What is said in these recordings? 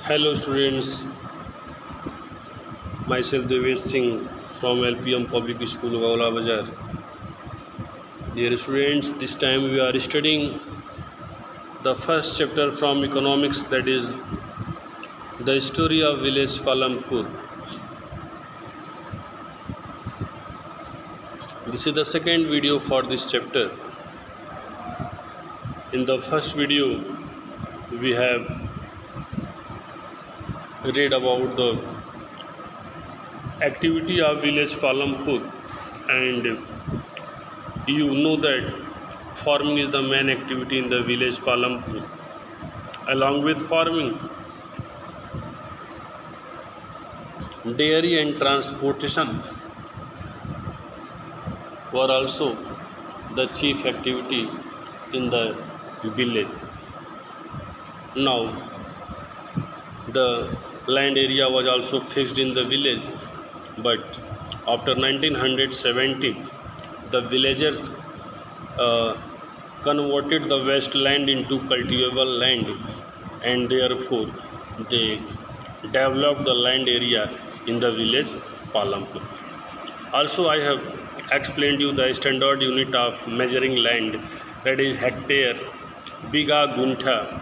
Hello students, myself Devesh Singh from LPM Public School, Gaula Bazar. Dear students, this time we are studying the first chapter from economics, that is the story of village Palampur. This is the second video for this chapter. In the first video, we have read about the activity of village Palampur, and you know that farming is the main activity in the village Palampur. Along with farming, dairy and transportation were also the chief activity in the village. Now, the land area was also fixed in the village, but after 1970, the villagers uh, converted the wasteland into cultivable land, and therefore they developed the land area in the village Palampur. Also, I have explained you the standard unit of measuring land, that is hectare, biga, gunta,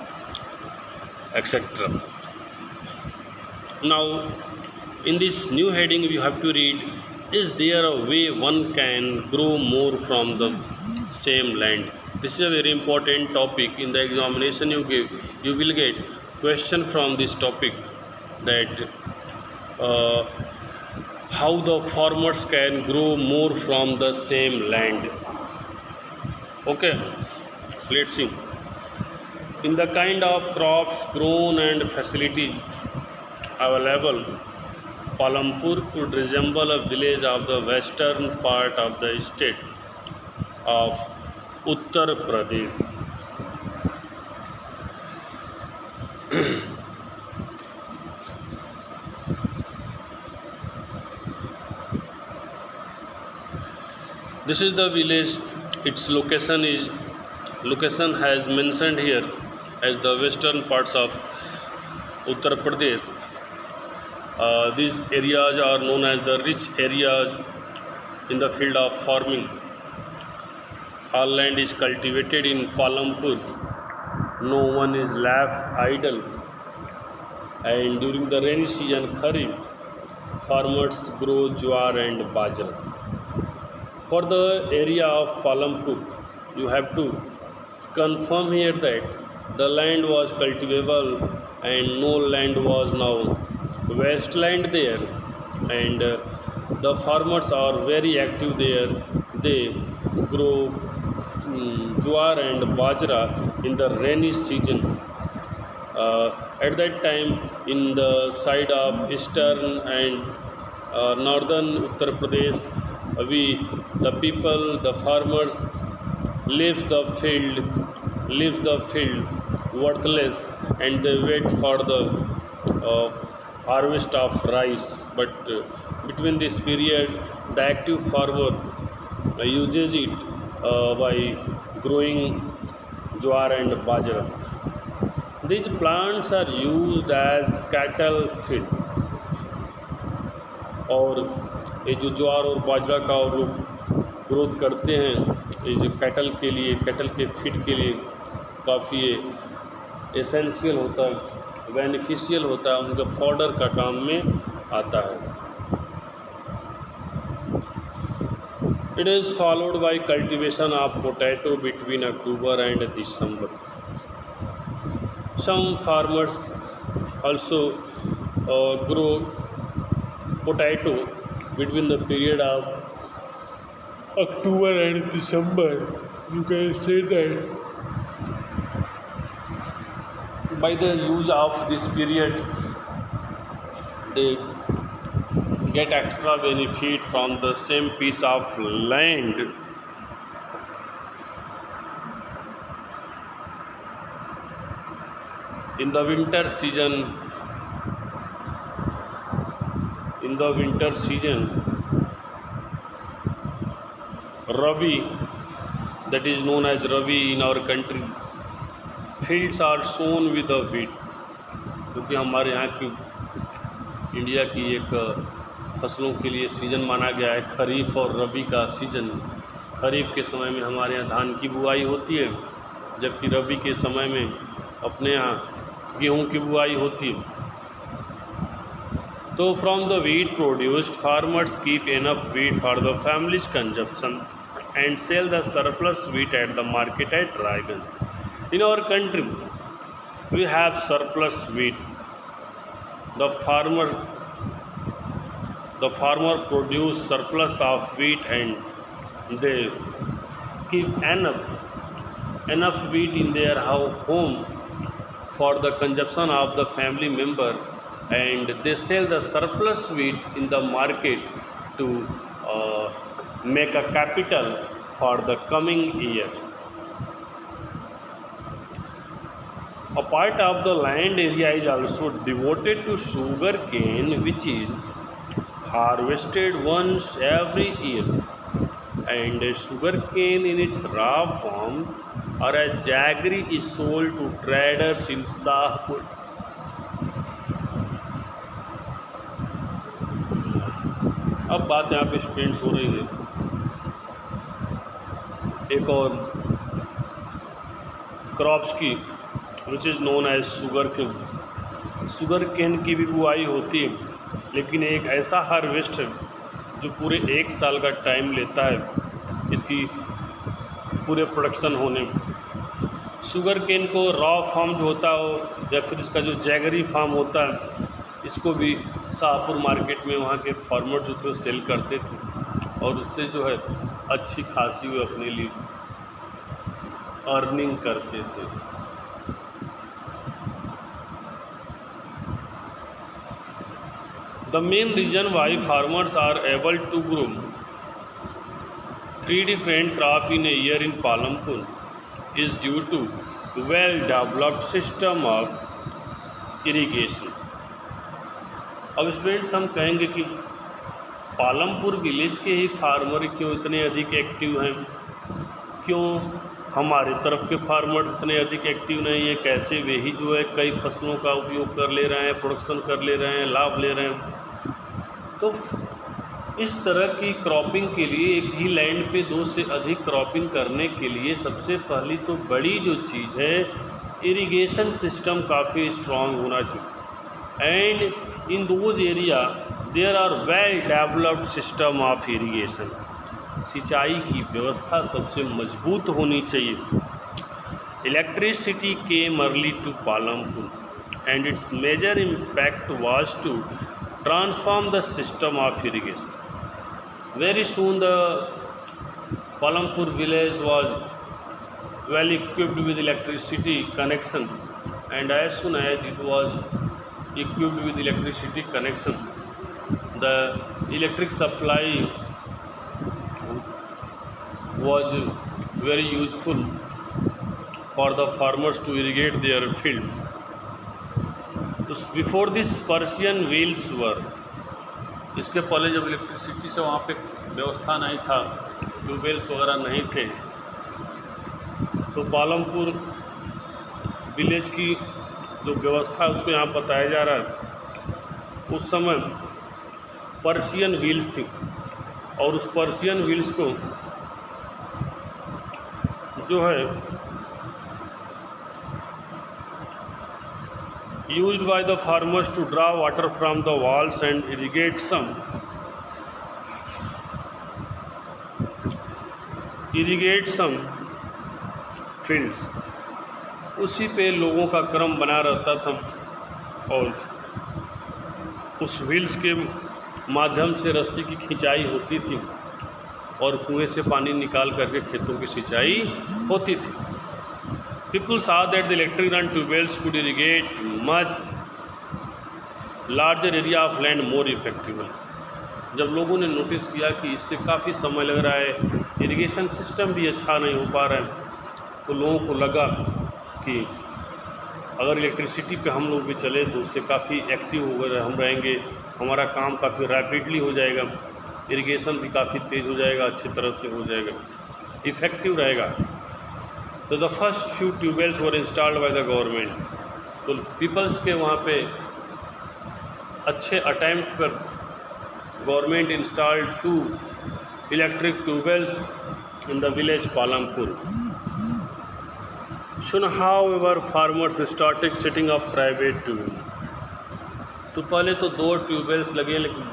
etc. Now, in this new heading, you have to read: is there a way one can grow more from the same land? This is a very important topic. In the examination you will get question from this topic, that uh, how the farmers can grow more from the same land. Okay, let's see. In the kind of crops grown and facility available, Palampur could resemble a village of the western part of the state of Uttar Pradesh. This is the village. Its location has mentioned here as the western parts of Uttar Pradesh. These areas are known as the rich areas in the field of farming. All land is cultivated in Palampur. No one is left idle. And during the rainy season, Kharif, farmers grow jowar and bajra. For the area of Palampur, you have to confirm here that the land was cultivable and no land was now wasteland there, and the farmers are very active there. They grow jowar and bajra in the rainy season. At that time, in the side of eastern and northern Uttar Pradesh, the people, the farmers leave the field worthless, and they wait for the uh, harvest of rice. But between this period, the active farmer uses it by growing jowar and bajra. These plants are used as cattle feed, और ये जो ज्वार और बाजरा का और लोग growth करते हैं, ये जो कैटल के फीड के लिए काफ़ी एसेंशियल होता है, बेनिफिशियल होता है, उनका फॉडर का काम में आता है. It is followed by cultivation of potato between October and December. Some farmers also grow potato between the period of October and December. You can say that by the use of this period, they get extra benefit from the same piece of land. In the winter season, Rabi, that is known as Rabi in our country, fields are sown with the wheat. क्योंकि हमारे यहाँ की India की एक फसलों के लिए season माना गया है खरीफ और रबी का सीज़न। खरीफ के समय में हमारे यहाँ धान की बुआई होती है, जबकि रबी के समय में अपने यहाँ गेहूँ की बुआई होती है। तो from the wheat produced, farmers keep enough wheat for the family's consumption and sell the surplus wheat at the market at Raigan. In our country, we have surplus wheat. The farmer produce surplus of wheat and they keep enough wheat in their home for the consumption of the family member, and they sell the surplus wheat in the market to make a capital for the coming year. A part of the land area is also devoted to sugar cane, which is harvested once every year, and sugar cane in its raw form or as jaggery is sold to traders in Shahpur. अब बात यहाँ पे students हो रही है एक और crops की, which is known as sugar cane. Sugar cane की भी बुआई होती है, लेकिन एक ऐसा हार्वेस्ट है जो पूरे एक साल का टाइम लेता है इसकी पूरे प्रोडक्शन होने में। शुगर केन को रॉ फार्म जो होता हो या फिर इसका जो जैगरी फार्म होता है, इसको भी शाहपुर मार्केट में वहाँ के फार्मर जो थे वो सेल करते थे और उससे जो है अच्छी खासी वो अपने लिए अर्निंग करते थे। The main reason why farmers are able to grow 3 different crops in a year in Palampur is due to well-developed system of irrigation. अब स्टूडेंट्स हम कहेंगे कि पालमपुर विलेज के ही फार्मर क्यों इतने अधिक एक्टिव हैं, क्यों हमारे तरफ के फार्मर्स इतने अधिक एक्टिव नहीं है, कैसे वे ही जो है कई फसलों का उपयोग कर ले रहे हैं, प्रोडक्शन कर ले रहे हैं, लाभ ले रहे हैं। तो इस तरह की क्रॉपिंग के लिए एक ही लैंड पे 2 से अधिक क्रॉपिंग करने के लिए सबसे पहली तो बड़ी जो चीज़ है इरिगेशन सिस्टम काफ़ी स्ट्रॉन्ग होना चाहिए। And in those area there are well developed system of irrigation. सिंचाई की व्यवस्था सबसे मजबूत होनी चाहिए। Electricity came early to Palampur and its major impact was to transform the system of irrigation. Very soon the Palampur village was well equipped with electricity connection, and as soon as it was equipped with electricity connection, the electric supply was very useful for the farmers to irrigate their field. Before this Persian wheels were, इसके पहले जब electricity से वहाँ पे व्यवस्था नहीं था, tube wells वगैरह नहीं थे, तो पालमपुर विलेज की जो व्यवस्था है उसको यहाँ बताया जा रहा है। उस समय पर्शियन व्हील्स थी और उस पर्शियन व्हील्स को जो है used by the farmers to draw water from the walls and irrigate some fields। उसी पे लोगों का क्रम बना रहता था और उस व्हील्स के माध्यम से रस्सी की खिंचाई होती थी और कुएं से पानी निकाल करके खेतों की सिंचाई होती थी। People saw that the electric run tubewells could irrigate much larger area of land more effectively। जब लोगों ने नोटिस किया कि इससे काफ़ी समय लग रहा है, इरिगेशन सिस्टम भी अच्छा नहीं हो पा रहा है, तो लोगों को लगा कि अगर इलेक्ट्रिसिटी पे हम लोग भी चले तो उससे काफ़ी एक्टिव हो हम रहेंगे, हमारा काम काफ़ी रैपिडली हो जाएगा, इरिगेशन भी काफ़ी तेज़ हो जाएगा, अच्छी तरह से हो जाएगा, इफ़ेक्टिव रहेगा। So the first few tubewells were installed by the government तो पीपल्स के वहाँ पे अच्छे अटैम्प्ट पर government installed 2 electric tubewells in the village Palampur. Soon, however, farmers started setting up private tubewell. तो पहले तो 2 ट्यूबवेल्स लगे, लेकिन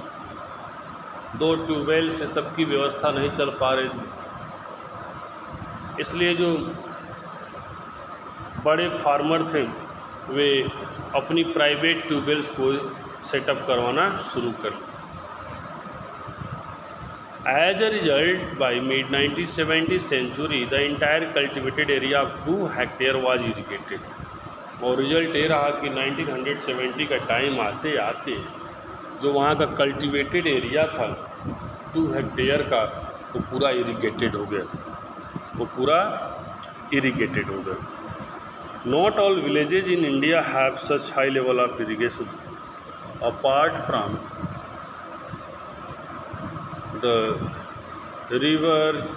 2 ट्यूबवेल से सबकी व्यवस्था नहीं चल पा रही, इसलिए जो बड़े फार्मर थे वे अपनी प्राइवेट ट्यूबवेल्स को सेटअप करवाना शुरू कर. As a result, by mid-1970th century, the entire cultivated area of 2 hectares was irrigated. और रिजल्ट ये रहा कि 1970 का टाइम आते आते जो वहाँ का कल्टिवेटेड एरिया था 2 हेक्टेयर का, वो पूरा इरिगेटेड हो गया, वो पूरा इरिगेटेड हो गया. Not all villages in India have such high level of irrigation. Apart from the river,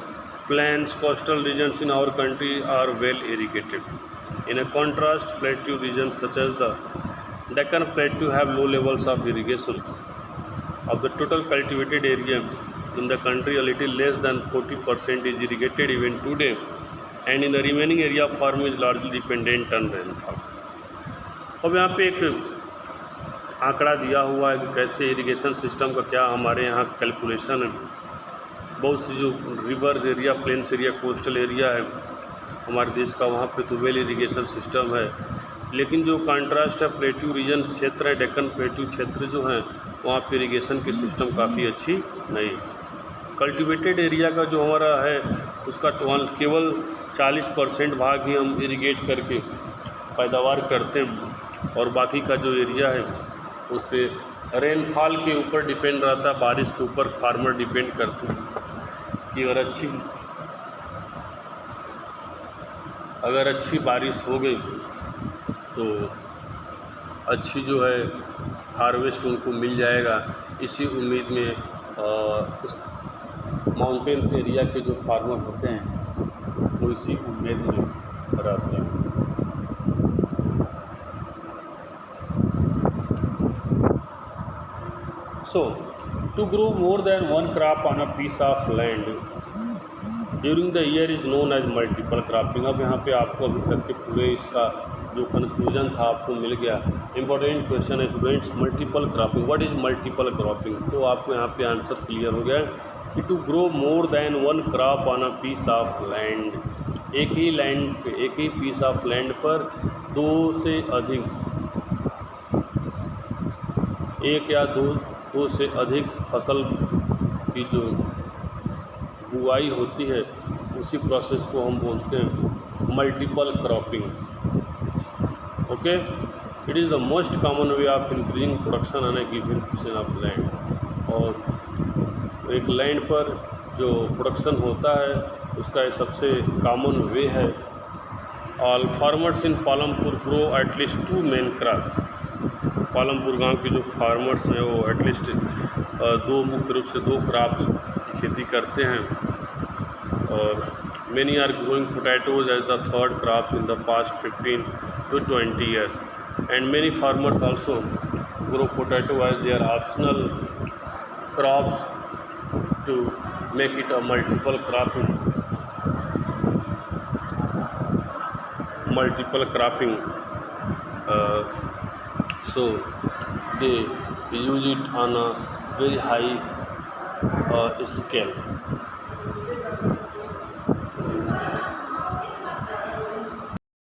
plains, coastal regions in our country are well irrigated. In a contrast, plateau regions such as the Deccan Plateau have low levels of irrigation. Of the total cultivated area in the country, a little less than 40% is irrigated even today, and in the remaining area, farming is largely dependent on rainfall. अब यहाँ पे एक आंकड़ा दिया हुआ है कि कैसे इरिगेशन सिस्टम का क्या हमारे यहाँ कैलकुलेशन है. बहुत सी जो reverse area, plains area, coastal area है हमारे देश का, वहाँ पे तो वेल इरिगेशन सिस्टम है, लेकिन जो कंट्रास्ट है प्लेट्यू रीजन क्षेत्र है, डेक्कन प्लेट्यू क्षेत्र जो है, वहाँ पे इरिगेशन की सिस्टम काफ़ी अच्छी नहीं. कल्टिवेटेड एरिया का जो हमारा है उसका केवल 40% भाग ही हम इरिगेट करके पैदावार करते हैं, और बाकी का जो एरिया है उस पर रेनफॉल के ऊपर डिपेंड रहता है, बारिश के ऊपर फार्मर डिपेंड करते हैं कि अगर अच्छी बारिश हो गई तो अच्छी जो है हार्वेस्ट उनको मिल जाएगा. इसी उम्मीद में उस माउंटेन्स एरिया के जो फार्मर होते हैं वो इसी उम्मीद में रहते हैं. So, to grow more than one crop on a piece of land during the year is known as multiple cropping. अब यहाँ पे आपको अभी तक के पूरे इसका जो कंक्लूजन था आपको मिल गया. इम्पोर्टेंट क्वेश्चन है students, multiple cropping. What is multiple cropping? तो आपको यहाँ पे आंसर क्लियर हो गया कि to grow more than one crop on a piece of land. एक ही पीस ऑफ लैंड पर 2 से अधिक, एक या दो से अधिक फसल की जो बुआई होती है उसी प्रोसेस को हम बोलते हैं multiple cropping. Okay, it is the most common way of increasing production on A given portion of land. और एक लैंड पर जो प्रोडक्शन होता है उसका ये सबसे कॉमन वे है. All farmers in Palampur grow at least 2 main crop. Palampur गांव के जो फार्मर्स हैं वो एटलीस्ट 2 मुख्य रूप से 2 क्रॉप्स की खेती करते हैं. और many are growing potatoes as the third crops in the past 15 to 20 years, and many farmers also grow potato as their optional crops to make it a multiple cropping. So they use it on a very high scale.